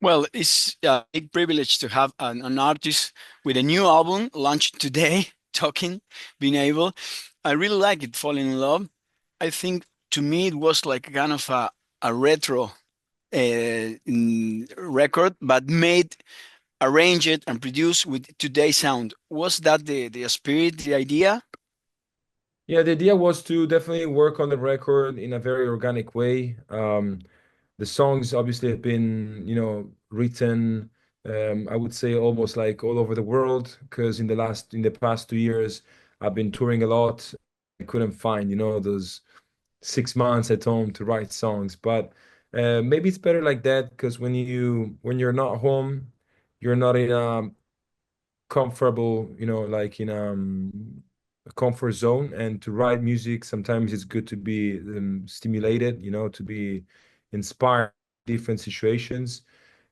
Well, it's a big privilege to have an artist with a new album launched today, talking, being able. I really like it, Falling in Love. I think to me it was like kind of a retro record, but made, arranged, and produced with today's sound. Was that the spirit, the idea? Yeah, the idea was to definitely work on the record in a very organic way. The songs obviously have been, written, I would say almost like all over the world, because in the past 2 years, I've been touring a lot. I couldn't find, those 6 months at home to write songs. But maybe it's better like that because when you're not home, you're not in a comfortable, like in a comfort zone. And to write music, sometimes it's good to be stimulated, to be inspired in different situations.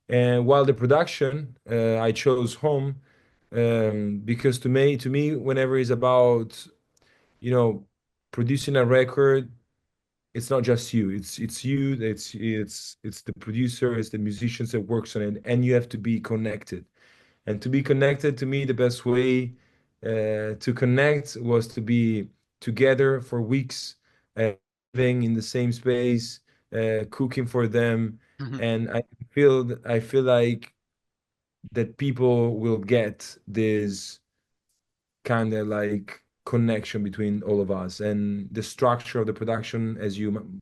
And while the production, I chose home because to me, whenever it's about, you know, producing a record, it's not just you. It's you. It's the producer. It's the musicians that works on it, and you have to be connected. And to be connected, to me, the best way to connect was to be together for weeks, uh, living in the same space, cooking for them, Mhm. and I feel like that people will get this kind of like connection between all of us, and the structure of the production, as you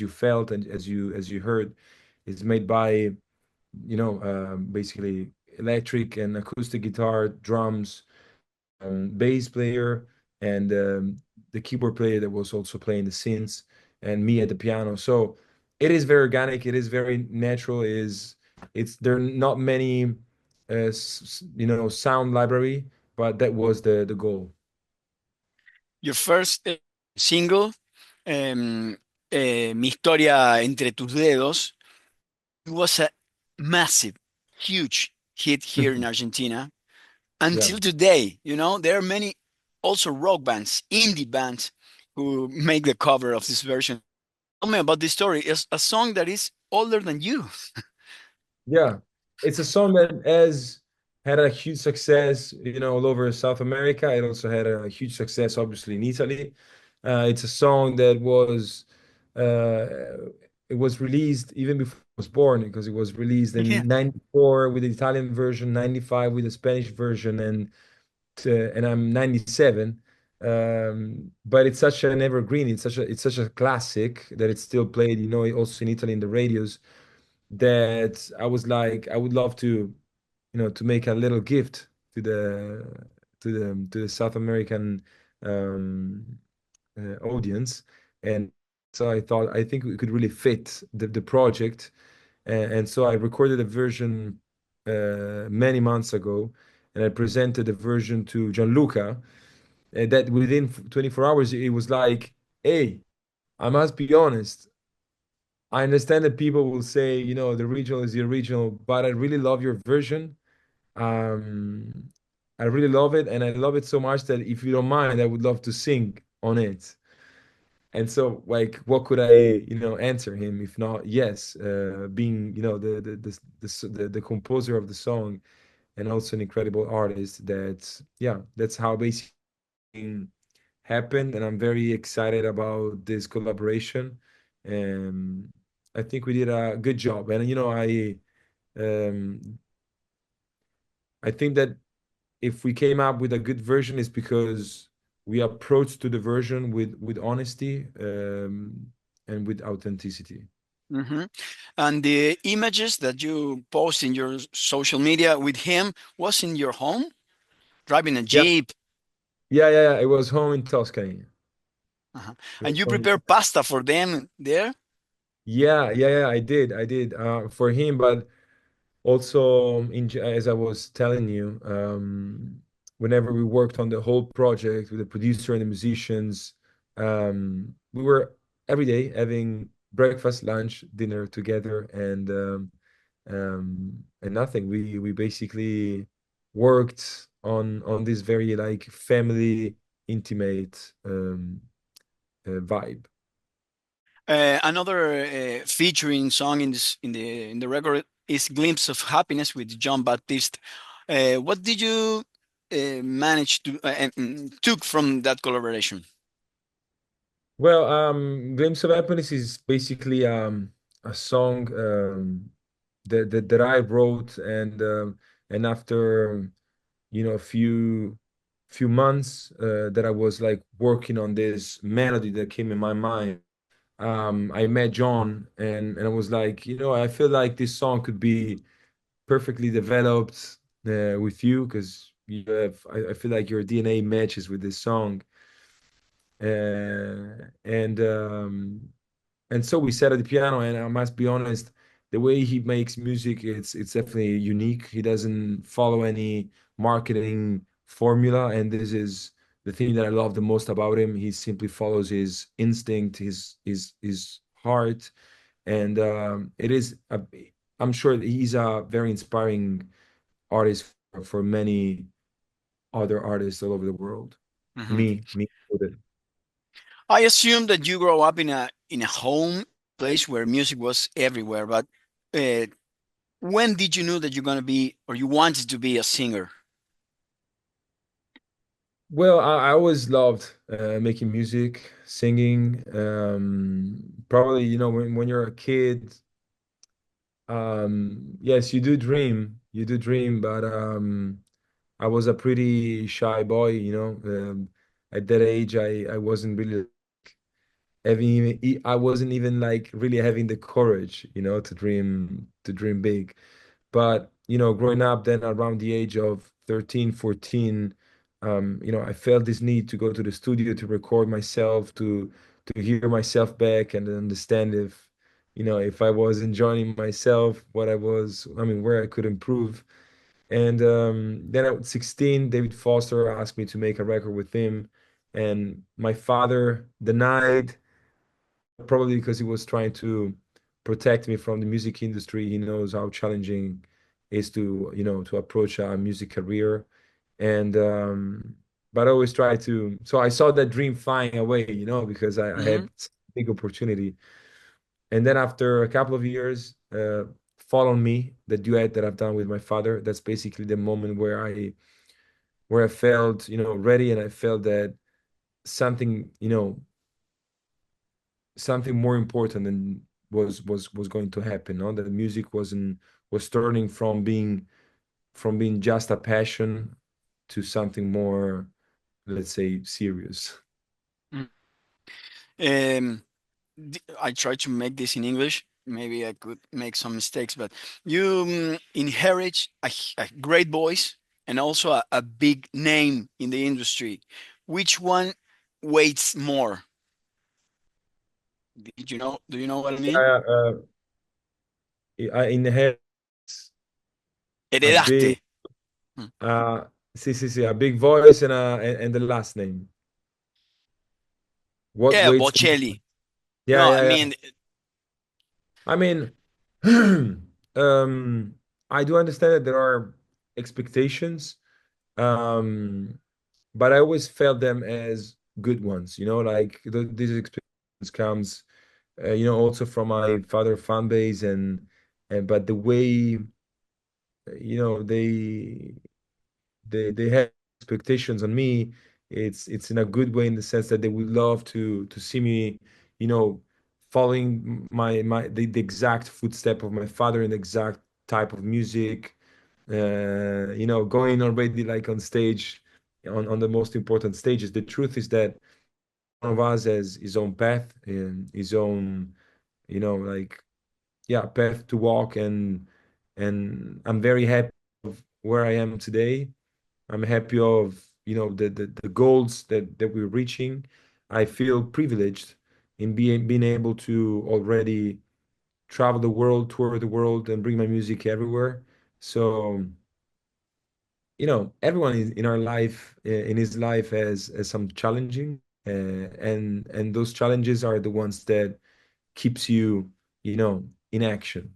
felt and as you heard, is made by basically electric and acoustic guitar, drums, bass player, and the keyboard player that was also playing the synths, and me at the piano. So it is very organic. It is very natural. It's there are not many, sound library, but that was the goal. Your first single, Mi historia entre tus dedos, it was a massive, huge hit here in Argentina. Yeah. Until today, there are many also rock bands, indie bands who make the cover of this version. Tell me about this story. It's a song that is older than you. Yeah, it's a song that has had a huge success, all over South America. It also had a huge success, obviously, in Italy. It's a song that it was released even before I was born because it was released Yeah. in '94 with the Italian version, '95 with the Spanish version, and I'm 97. But it's such an evergreen. It's such a classic that it's still played, also in Italy in the radios, that I was like, I would love to make a little gift to the South American um, audience. And so I think we could really fit the project. And so I recorded a version many months ago, and I presented the version to Gianluca. And that within 24 hours, it was like, hey, I must be honest. I understand that people will say, the original is the original, but I really love your version. Um, I really love it, and I love it so much that if you don't mind, I would love to sing on it. And so, like, what could I, answer him if not yes? Being, the composer of the song and also an incredible artist. That's how basically happened, and I'm very excited about this collaboration. Um, I think we did a good job, and um, I think that if we came up with a good version, it's because we approached to the version with honesty, and with authenticity. Hmm. And the images that you post in your social media with him was in your home, driving a Yeah, Jeep. yeah, yeah, yeah. It was home in Tuscany. Uh-huh. It And was you home prepare pasta for them there? Yeah, yeah, yeah. I did for him, but also, as I was telling you, whenever we worked on the whole project with the producer and the musicians, we were every day having breakfast, lunch, dinner together, and nothing. We basically worked on this very like family, intimate vibe. Another featuring song in the record. is Glimpse of Happiness with John Baptiste. What did you manage to took from that collaboration? Well, Glimpse of Happiness is basically a song that I wrote, and after a few months that I was like working on this melody that came in my mind, I met John, and I was like, I feel like this song could be perfectly developed with you, because I feel like your DNA matches with this song. uh, and um, and so we sat at the piano, and I must be honest, the way he makes music, it's definitely unique. He doesn't follow any marketing formula, and this is the thing that I love the most about him. He simply follows his instinct, his heart, and I'm sure that he's a very inspiring artist for many other artists all over the world. Mhm. Me included. I assume that you grow up in a home place where music was everywhere, but uh, when did you know that you're gonna be or you wanted to be a singer? Well, I always loved making music, singing. Probably, when you're a kid, yes, you do dream, but I was a pretty shy boy, at that age, I wasn't really I wasn't even like really having the courage, to dream big. But, growing up then around the age of 13, 14, I felt this need to go to the studio to record myself, to hear myself back and understand if I was enjoying myself, where I could improve. And then at 16, David Foster asked me to make a record with him, and my father denied, probably because he was trying to protect me from the music industry. He knows how challenging it is to approach a music career. And but I always try to, so I saw that dream flying away, because I Hmm. had big opportunity. And then after a couple of years, Fall on Me, the duet that I've done with my father, that's basically the moment where I felt, ready, and I felt that something, something more important than was going to happen. No, that music was turning from being just a passion to something more, let's say, serious. Um, I try to make this in English. Maybe I could make some mistakes, but you inherit a great voice and also a big name in the industry. Which one weighs more? Did you know? Do you know what I mean? I inherit a big, Heredaste. Hmm. uh a big voice and the last name. What Yeah, weights the Bocelli. Yeah, No, I yeah, mean, I mean, I do understand that there are expectations, um, but I always felt them as good ones. Like these expectations comes, also from my father fan base, and but the way, they have expectations on me, it's in a good way, in the sense that they would love to see me, you know following the exact footstep of my father, in the exact type of music, going already like on stage, on the most important stages. The truth is that each one of us has his own path and his own, like, yeah, path to walk, and I'm very happy of where I am today. I'm happy of, the goals that we're reaching. I feel privileged in being able to already travel the world, tour the world, and bring my music everywhere. So, everyone in our life, in his life, has some challenging, and those challenges are the ones that keeps you, in action.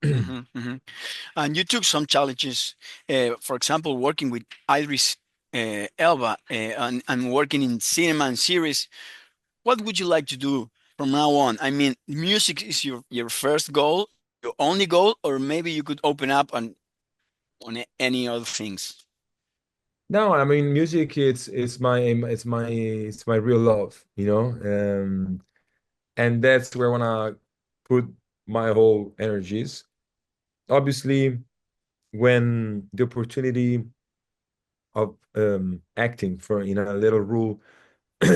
hmm hmm. And you took some challenges, for example, working with Idris Elba and working in cinema and series. What would you like to do from now on? I mean, music is your first goal, your only goal, or maybe you could open up on any other things? No, I mean music. It's my real love, you know. And that's where I wanna put my whole energies. Obviously, when the opportunity of acting for in a little role,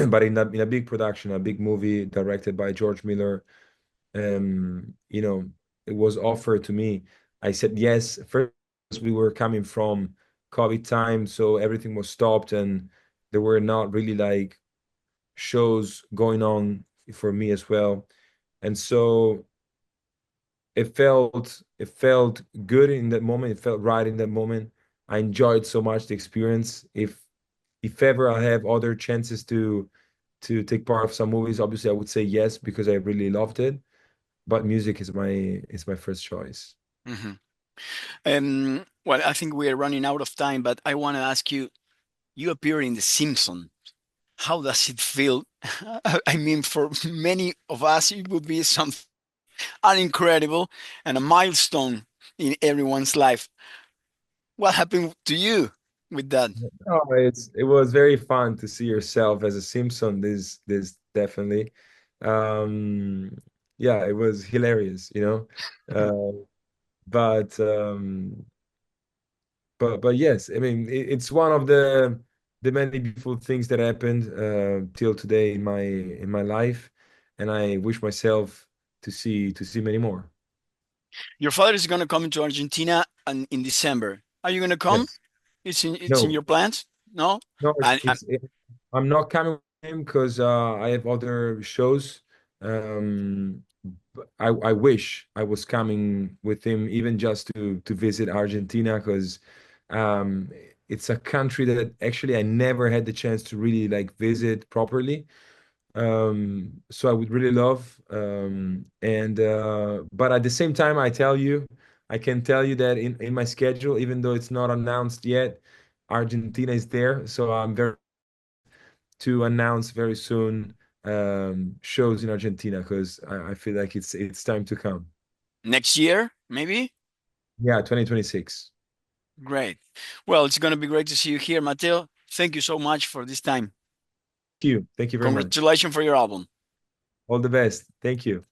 but in a big production, a big movie directed by George Miller, you know, it was offered to me. I said yes. First, we were coming from COVID time, so everything was stopped, and there were not really like shows going on for me as well. And so it felt good in that moment. It felt right in that moment. I enjoyed so much the experience. If ever I have other chances to take part of some movies, obviously I would say yes because I really loved it. But music is my first choice. Hmm. Well, I think we are running out of time, but I want to ask you, you appear in The Simpsons. How does it feel? I mean, for many of us, it would be something incredible and a milestone in everyone's life. What happened to you with that? Oh, it was very fun to see yourself as a Simpson. This definitely. Um, yeah, it was hilarious, you know. Uh, but but yes, I mean it's one of the many beautiful things that happened till today in my life, and I wish myself to see many more. Your father is going to come to Argentina in December. Are you going to come? Yes. It's in No, your plans? No? no, And I'm not coming with him because I have other shows. Um, but I wish I was coming with him even just to visit Argentina because um, it's a country that actually I never had the chance to really like visit properly. So I would really love. And but at the same time, I can tell you that in my schedule, even though it's not announced yet, Argentina is there. So I'm very to announce very soon shows in Argentina because I feel like it's time to come. next year, maybe? Yeah, 2026. Great. Well, it's going to be great to see you here, Matteo. Thank you so much for this time. Thank you. Thank you very much. Congratulations for your album. All the best. Thank you.